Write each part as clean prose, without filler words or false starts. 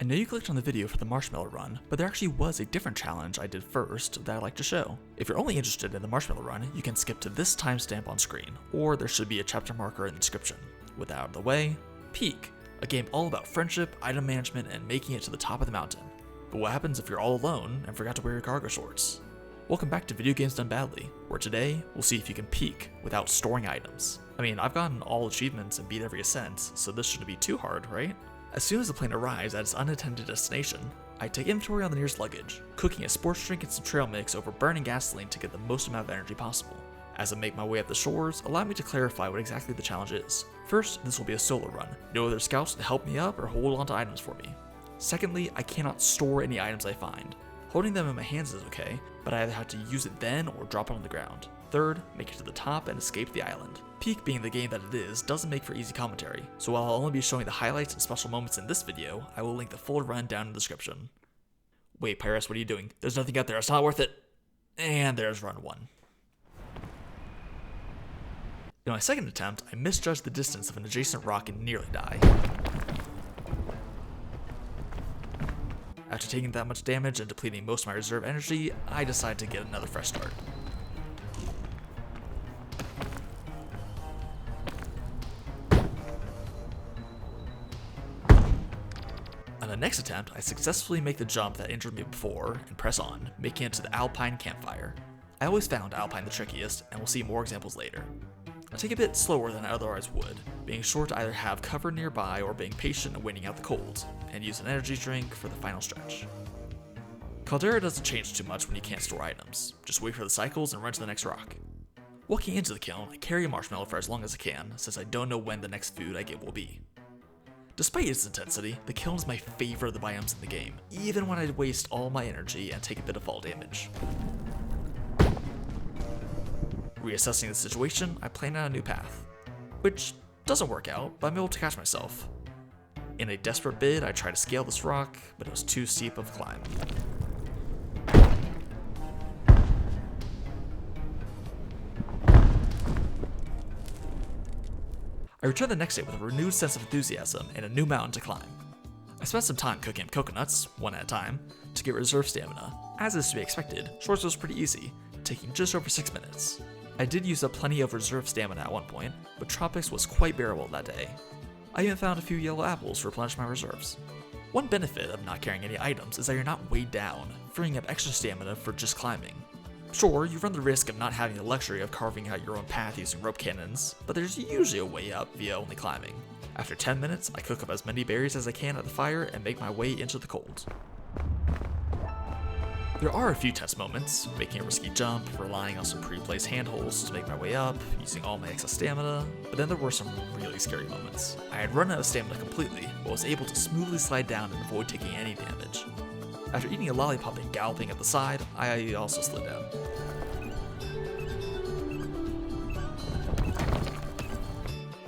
I know you clicked on the video for the Marshmallow run, but there actually was a different challenge I did first that I'd like to show. If you're only interested in the Marshmallow run, you can skip to this timestamp on screen, or there should be a chapter marker in the description. With that out of the way, Peak, a game all about friendship, item management, and making it to the top of the mountain. But what happens if you're all alone and forgot to wear your cargo shorts? Welcome back to Video Games Done Badly, where today we'll see if you can peak without storing items. I mean, I've gotten all achievements and beat every ascent, so this shouldn't be too hard, right? As soon as the plane arrives at its unattended destination, I take inventory on the nearest luggage, cooking a sports drink and some trail mix over burning gasoline to get the most amount of energy possible. As I make my way up the shores, allow me to clarify what exactly the challenge is. First, this will be a solo run, no other scouts to help me up or hold onto items for me. Secondly, I cannot store any items I find. Holding them in my hands is okay, but I either have to use it then or drop it on the ground. Third, make it to the top and escape the island. Peak being the game that it is doesn't make for easy commentary, so while I'll only be showing the highlights and special moments in this video, I will link the full run down in the description. Wait, Pyrus, what are you doing? There's nothing out there, it's not worth it. And there's run 1. In my second attempt, I misjudged the distance of an adjacent rock and nearly die. After taking that much damage and depleting most of my reserve energy, I decide to get another fresh start. On the next attempt, I successfully make the jump that injured me before and press on, making it to the Alpine campfire. I always found Alpine the trickiest, and we'll see more examples later. I take a bit slower than I otherwise would, being sure to either have cover nearby or being patient and waiting out the cold, and use an energy drink for the final stretch. Caldera doesn't change too much when you can't store items, just wait for the cycles and run to the next rock. Walking into the kiln, I carry a marshmallow for as long as I can, since I don't know when the next food I get will be. Despite its intensity, the kiln is my favorite of the biomes in the game, even when I waste all my energy and take a bit of fall damage. Reassessing the situation, I plan out a new path, which doesn't work out, but I'm able to catch myself. In a desperate bid, I try to scale this rock, but it was too steep of a climb. I return the next day with a renewed sense of enthusiasm and a new mountain to climb. I spent some time cooking up coconuts, one at a time, to get reserve stamina. As is to be expected, shorts was pretty easy, taking just over 6 minutes. I did use up plenty of reserve stamina at one point, but Tropics was quite bearable that day. I even found a few yellow apples to replenish my reserves. One benefit of not carrying any items is that you're not weighed down, freeing up extra stamina for just climbing. Sure, you run the risk of not having the luxury of carving out your own path using rope cannons, but there's usually a way up via only climbing. After 10 minutes, I cook up as many berries as I can at the fire and make my way into the cold. There are a few test moments, making a risky jump, relying on some pre-placed handholds to make my way up, using all my excess stamina, but then there were some really scary moments. I had run out of stamina completely, but was able to smoothly slide down and avoid taking any damage. After eating a lollipop and galloping at the side, I also slid down.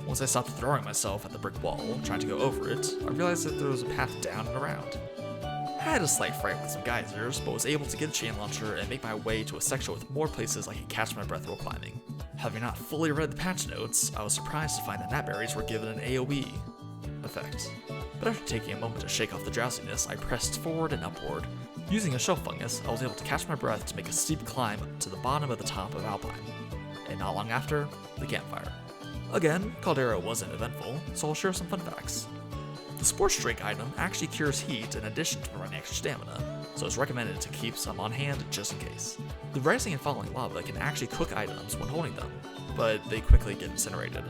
Once I stopped throwing myself at the brick wall, trying to go over it, I realized that there was a path down and around. I had a slight fright with some geysers, but was able to get a chain launcher and make my way to a section with more places I could catch my breath while climbing. Having not fully read the patch notes, I was surprised to find that gnatberries were given an AoE effect. But after taking a moment to shake off the drowsiness, I pressed forward and upward. Using a shelf fungus, I was able to catch my breath to make a steep climb to the bottom of the top of Alpine. And not long after, the campfire. Again, Caldera wasn't eventful, so I'll share some fun facts. The sports drink item actually cures heat in addition to providing extra stamina, so it's recommended to keep some on hand just in case. The rising and falling lava can actually cook items when holding them, but they quickly get incinerated.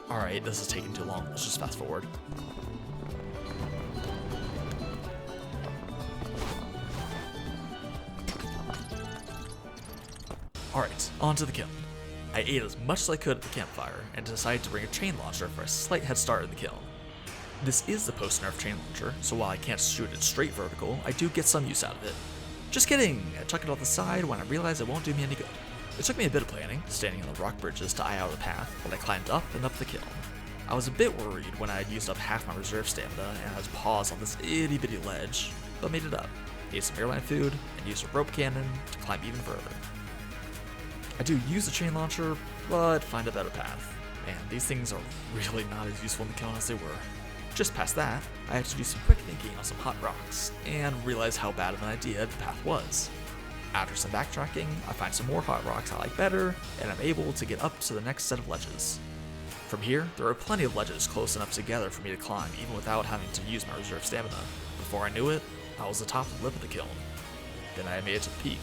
Alright, this is taking too long, let's just fast forward. Alright, on to the kiln. I ate as much as I could at the campfire, and decided to bring a chain launcher for a slight head start in the kiln. This is the post-nerf chain launcher, so while I can't shoot it straight vertical, I do get some use out of it. Just kidding! I chuck it off the side when I realize it won't do me any good. It took me a bit of planning, standing on the rock bridges to eye out a path, but I climbed up and up the kiln. I was a bit worried when I had used up half my reserve stamina and I was paused on this itty bitty ledge, but made it up. Ate some airline food, and used a rope cannon to climb even further. I do use the chain launcher, but find a better path. Man, these things are really not as useful in the kiln as they were. Just past that, I had to do some quick thinking on some hot rocks, and realize how bad of an idea the path was. After some backtracking, I find some more hot rocks I like better, and I'm able to get up to the next set of ledges. From here, there are plenty of ledges close enough together for me to climb even without having to use my reserve stamina. Before I knew it, I was atop the lip of the kiln. Then I made it to the peak,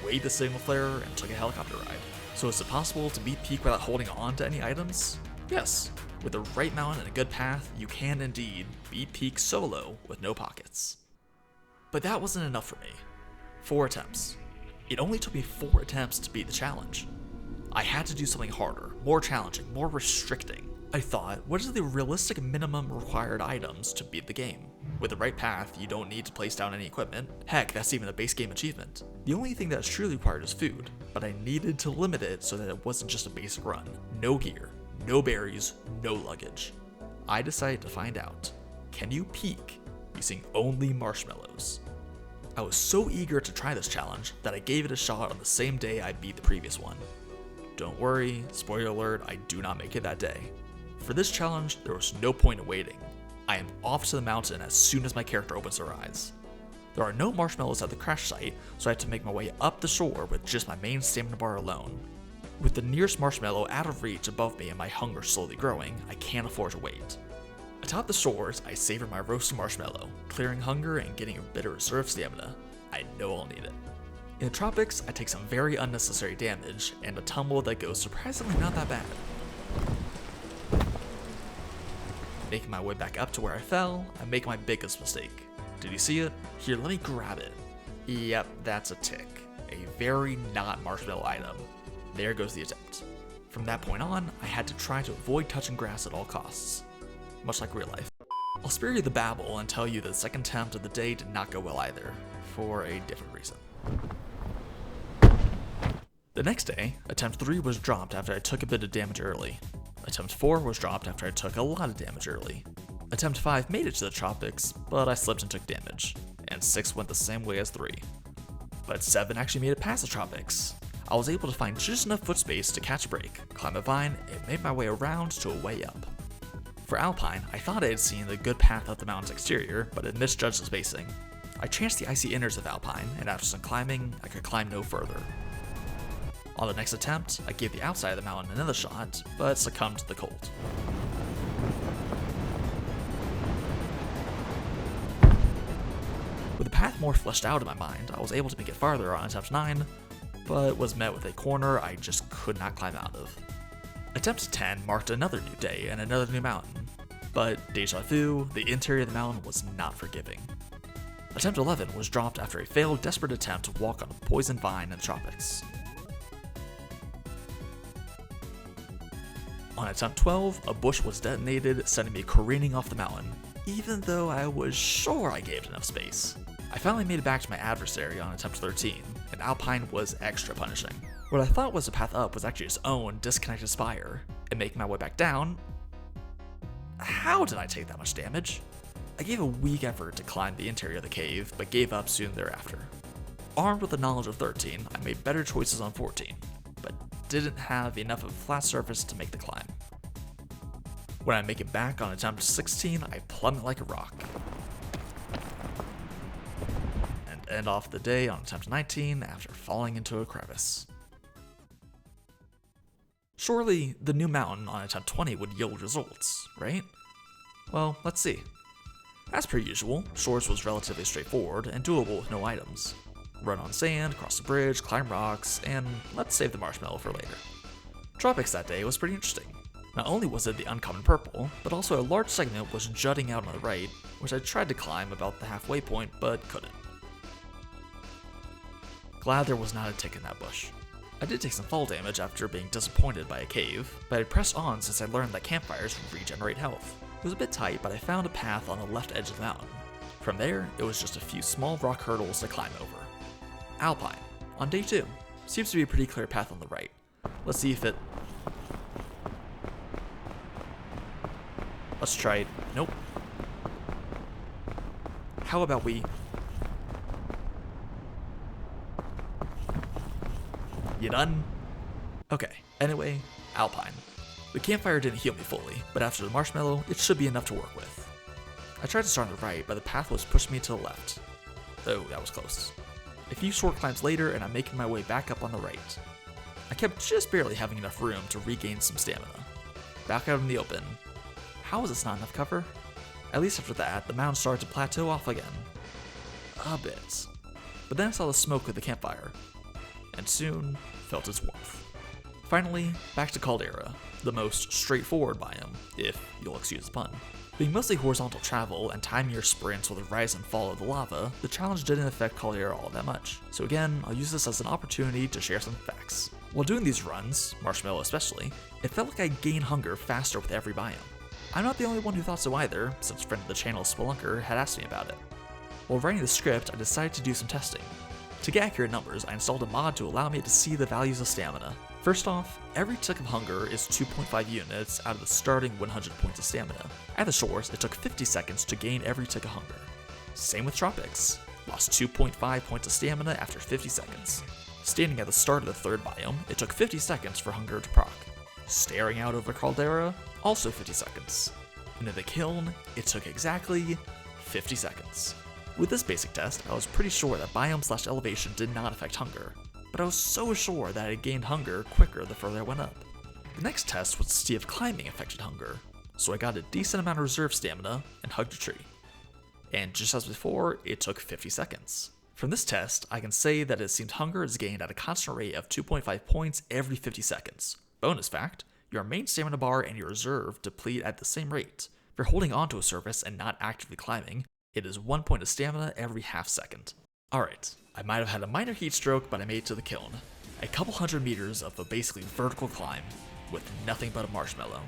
weighed the signal flare, and took a helicopter ride. So is it possible to beat peak without holding on to any items? Yes. With the right mount and a good path, you can indeed beat peak solo with no pockets. But that wasn't enough for me. 4 attempts. It only took me 4 attempts to beat the challenge. I had to do something harder, more challenging, more restricting. I thought, what are the realistic minimum required items to beat the game? With the right path, you don't need to place down any equipment. Heck, that's even a base game achievement. The only thing that's truly required is food, but I needed to limit it so that it wasn't just a basic run. No gear, no berries, no luggage. I decided to find out, can you peak using only marshmallows? I was so eager to try this challenge that I gave it a shot on the same day I beat the previous one. Don't worry, spoiler alert, I do not make it that day. For this challenge, there was no point in waiting. I am off to the mountain as soon as my character opens her eyes. There are no marshmallows at the crash site, so I had to make my way up the shore with just my main stamina bar alone. With the nearest marshmallow out of reach above me and my hunger slowly growing, I can't afford to wait. Atop the shores, I savor my roasted marshmallow, clearing hunger and getting a bit of reserve stamina. I know I'll need it. In the tropics, I take some very unnecessary damage, and a tumble that goes surprisingly not that bad. Making my way back up to where I fell, I make my biggest mistake. Did you see it? Here, let me grab it. Yep, that's a tick. A very not marshmallow item. There goes the attempt. From that point on, I had to try to avoid touching grass at all costs. Much like real life. I'll spare you the babble and tell you that the second attempt of the day did not go well either, for a different reason. The next day, attempt 3 was dropped after I took a bit of damage early. Attempt 4 was dropped after I took a lot of damage early. Attempt 5 made it to the tropics, but I slipped and took damage, and 6 went the same way as 3. But 7 actually made it past the tropics. I was able to find just enough foot space to catch a break, climb a vine, and make my way around to a way up. For Alpine, I thought I had seen the good path up the mountain's exterior, but had misjudged the spacing. I chanced the icy inners of Alpine, and after some climbing, I could climb no further. On the next attempt, I gave the outside of the mountain another shot, but succumbed to the cold. With the path more fleshed out in my mind, I was able to make it farther on attempt 9, but was met with a corner I just could not climb out of. Attempt 10 marked another new day and another new mountain, but deja vu, the interior of the mountain was not forgiving. Attempt 11 was dropped after a failed desperate attempt to walk on a poison vine in the tropics. On attempt 12, a bush was detonated, sending me careening off the mountain, even though I was sure I gave it enough space. I finally made it back to my adversary on attempt 13, and Alpine was extra punishing. What I thought was a path up was actually its own disconnected spire, and making my way back down, how did I take that much damage? I gave a weak effort to climb the interior of the cave, but gave up soon thereafter. Armed with the knowledge of 13, I made better choices on 14, but didn't have enough of a flat surface to make the climb. When I make it back on attempt 16, I plummet like a rock. And end off the day on attempt 19 after falling into a crevice. Surely, the new mountain on attempt 20 would yield results, right? Well, let's see. As per usual, Shores was relatively straightforward and doable with no items. Run on sand, cross the bridge, climb rocks, and let's save the marshmallow for later. Tropics that day was pretty interesting. Not only was it the uncommon purple, but also a large segment was jutting out on the right, which I tried to climb about the halfway point, but couldn't. Glad there was not a tick in that bush. I did take some fall damage after being disappointed by a cave, but I pressed on since I learned that campfires regenerate health. It was a bit tight, but I found a path on the left edge of the mountain. From there, it was just a few small rock hurdles to climb over. Alpine, on day 2. Seems to be a pretty clear path on the right. Let's see if it... Let's try it. Nope. How about we... You done? Okay, anyway, Alpine. The campfire didn't heal me fully, but after the marshmallow, it should be enough to work with. I tried to start on the right, but the path was pushing me to the left. Oh, that was close. A few short climbs later, and I'm making my way back up on the right. I kept just barely having enough room to regain some stamina. Back out in the open. How is this not enough cover? At least after that, the mountain started to plateau off again. A bit. But then I saw the smoke of the campfire, and soon felt its warmth. Finally, back to Caldera, the most straightforward biome, if you'll excuse the pun. Being mostly horizontal travel and timing your sprints with the rise and fall of the lava, the challenge didn't affect Caldera all that much. So again, I'll use this as an opportunity to share some facts. While doing these runs, Marshmallow especially, it felt like I gained hunger faster with every biome. I'm not the only one who thought so either, since a friend of the channel, Spelunker, had asked me about it. While writing the script, I decided to do some testing. To get accurate numbers, I installed a mod to allow me to see the values of stamina. First off, every tick of hunger is 2.5 units out of the starting 100 points of stamina. At the shores, it took 50 seconds to gain every tick of hunger. Same with Tropics. Lost 2.5 points of stamina after 50 seconds. Standing at the start of the third biome, it took 50 seconds for hunger to proc. Staring out over Caldera, also 50 seconds. And in the kiln, it took exactly 50 seconds. With this basic test, I was pretty sure that biome/elevation did not affect hunger, but I was so sure that I gained hunger quicker the further I went up. The next test was to see if climbing affected hunger, so I got a decent amount of reserve stamina and hugged a tree. And just as before, it took 50 seconds. From this test, I can say that it seems hunger is gained at a constant rate of 2.5 points every 50 seconds. Bonus fact, your main stamina bar and your reserve deplete at the same rate. If you're holding onto a surface and not actively climbing, it is 1 point of stamina every half second. Alright, I might have had a minor heat stroke, but I made it to the kiln. A couple hundred meters of a basically vertical climb, with nothing but a marshmallow.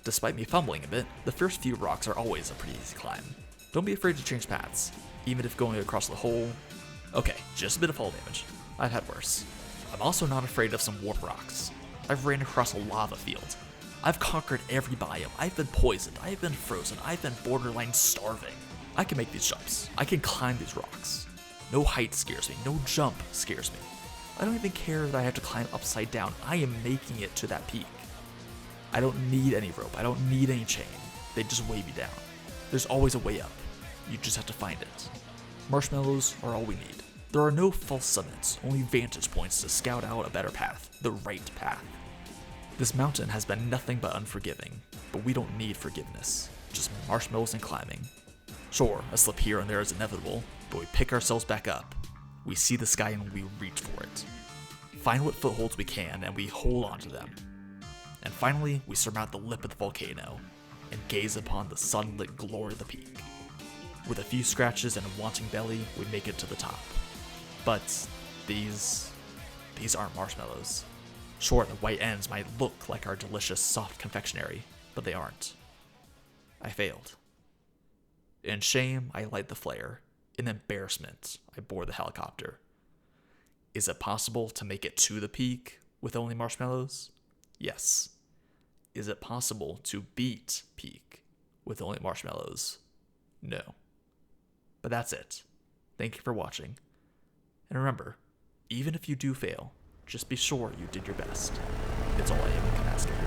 Despite me fumbling a bit, the first few rocks are always a pretty easy climb. Don't be afraid to change paths, even if going across the hole. Okay, just a bit of fall damage. I've had worse. I'm also not afraid of some warp rocks. I've ran across a lava field. I've conquered every biome. I've been poisoned. I've been frozen. I've been borderline starving. I can make these jumps. I can climb these rocks. No height scares me. No jump scares me. I don't even care that I have to climb upside down. I am making it to that peak. I don't need any rope. I don't need any chain. They just weigh me down. There's always a way up. You just have to find it. Marshmallows are all we need. There are no false summits, only vantage points to scout out a better path, the right path. This mountain has been nothing but unforgiving, but we don't need forgiveness. Just marshmallows and climbing. Sure, a slip here and there is inevitable, but we pick ourselves back up. We see the sky and we reach for it. Find what footholds we can and we hold on to them. And finally, we surmount the lip of the volcano and gaze upon the sunlit glory of the peak. With a few scratches and a wanting belly, we make it to the top. But these aren't marshmallows. Sure, the white ends might look like our delicious soft confectionery, but they aren't. I failed. In shame, I light the flare. In embarrassment, I board the helicopter. Is it possible to make it to the peak with only marshmallows? Yes. Is it possible to beat peak with only marshmallows? No. But that's it. Thank you for watching. And remember, even if you do fail, just be sure you did your best. It's all I can ask of you.